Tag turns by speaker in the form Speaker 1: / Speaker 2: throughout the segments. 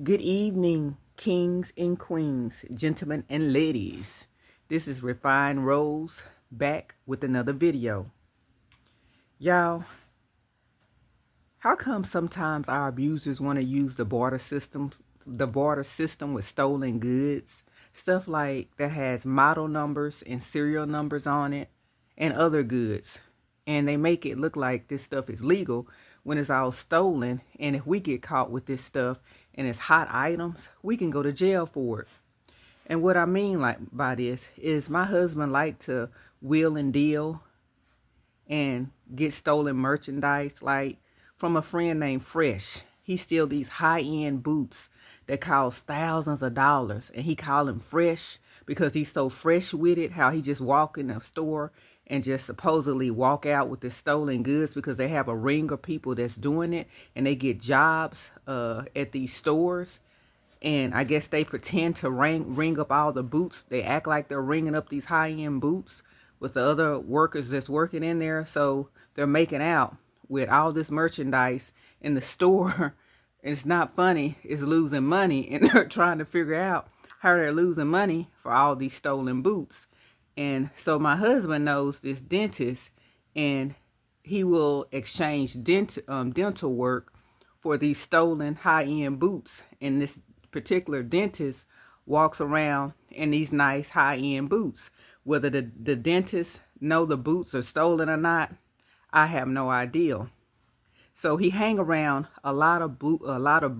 Speaker 1: Good evening, kings and queens, gentlemen and ladies. This is Refined Rose back with another video. Y'all, how come sometimes our abusers want to use the barter system with stolen goods? Stuff like that has model numbers and serial numbers on it and other goods. And they make it look like this stuff is legal when it's all stolen. And if we get caught with this stuff and it's hot items, we can go to jail for it. And what I mean like by this is my husband liked to wheel and deal and get stolen merchandise, like from a friend named Fresh. He steal these high-end boots that cost thousands of dollars, and he call them fresh because he's so fresh with it. How he just walk in the store and just supposedly walk out with the stolen goods because they have a ring of people that's doing it, and they get jobs at these stores. And I guess they pretend to ring up all the boots. They act like they're ringing up these high-end boots with the other workers that's working in there. So they're making out with all this merchandise in the store. And it's not funny. It's losing money. And they're trying to figure out how they're losing money for all these stolen boots. And so my husband knows this dentist, and he will exchange dental work for these stolen high-end boots. And this particular dentist walks around in these nice high-end boots. Whether the dentist know the boots are stolen or not, I have no idea. So he hang around a lot of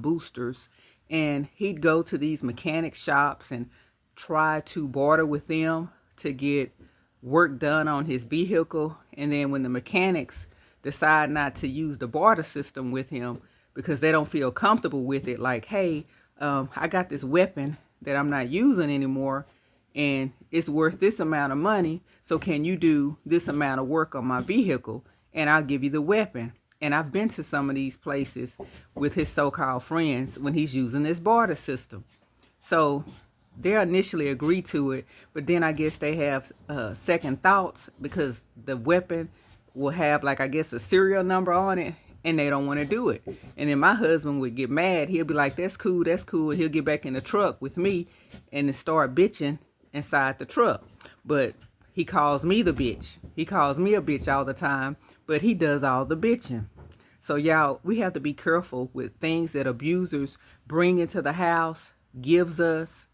Speaker 1: boosters, and he'd go to these mechanic shops and try to barter with them to get work done on his vehicle. And then when the mechanics decide not to use the barter system with him because they don't feel comfortable with it, like, hey, I got this weapon that I'm not using anymore, and it's worth this amount of money. So can you do this amount of work on my vehicle, and I'll give you the weapon. And I've been to some of these places with his so-called friends when he's using this barter system. So they initially agree to it, but then I guess they have second thoughts because the weapon will have, like, I guess a serial number on it, and they don't want to do it. And then my husband would get mad. He'll be like, that's cool, that's cool. And he'll get back in the truck with me and then start bitching inside the truck. But he calls me the bitch. He calls me a bitch all the time, but he does all the bitching. So y'all, we have to be careful with things that abusers bring into the house, gives us,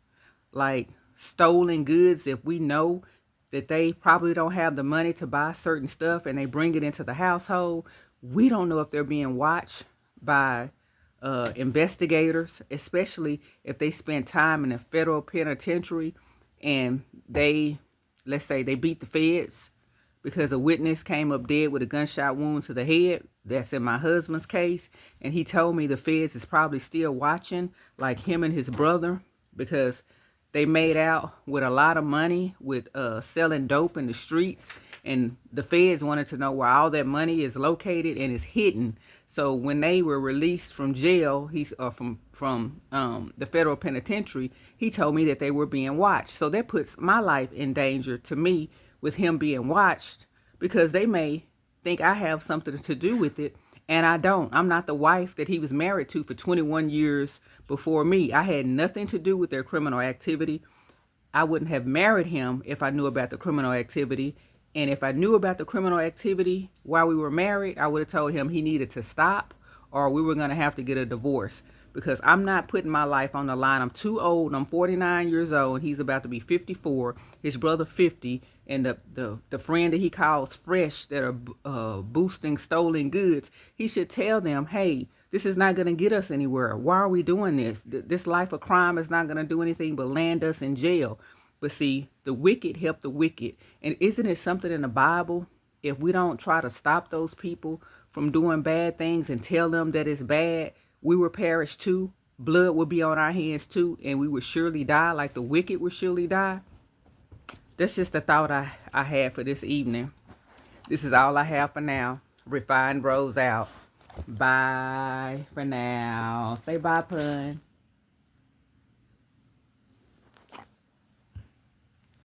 Speaker 1: like stolen goods. If we know that they probably don't have the money to buy certain stuff and they bring it into the household, we don't know if they're being watched by investigators, especially if they spend time in a federal penitentiary and they, let's say they beat the feds because a witness came up dead with a gunshot wound to the head. That's in my husband's case. And he told me the feds is probably still watching, like him and his brother, because they made out with a lot of money with selling dope in the streets. And the feds wanted to know where all that money is located and is hidden. So when they were released from jail, from the federal penitentiary, he told me that they were being watched. So that puts my life in danger to me with him being watched, because they may think I have something to do with it, and I don't. I'm not the wife that he was married to for 21 years before me. I had nothing to do with their criminal activity. I wouldn't have married him if I knew about the criminal activity. And if I knew about the criminal activity while we were married, I would have told him he needed to stop, or we were going to have to get a divorce, because I'm not putting my life on the line. I'm too old. I'm 49 years old, and he's about to be 54. His brother 50, and the friend that he calls fresh that are boosting stolen goods, he should tell them, hey, this is not going to get us anywhere. Why are we doing this? This life of crime is not going to do anything but land us in jail. But see, the wicked help the wicked. And isn't it something in the Bible? If we don't try to stop those people from doing bad things and tell them that it's bad, we will perish too. Blood will be on our hands too, and we will surely die like the wicked will surely die. That's just the thought I had for this evening. This is all I have for now. Refined Rose out. Bye for now. Say bye, pun.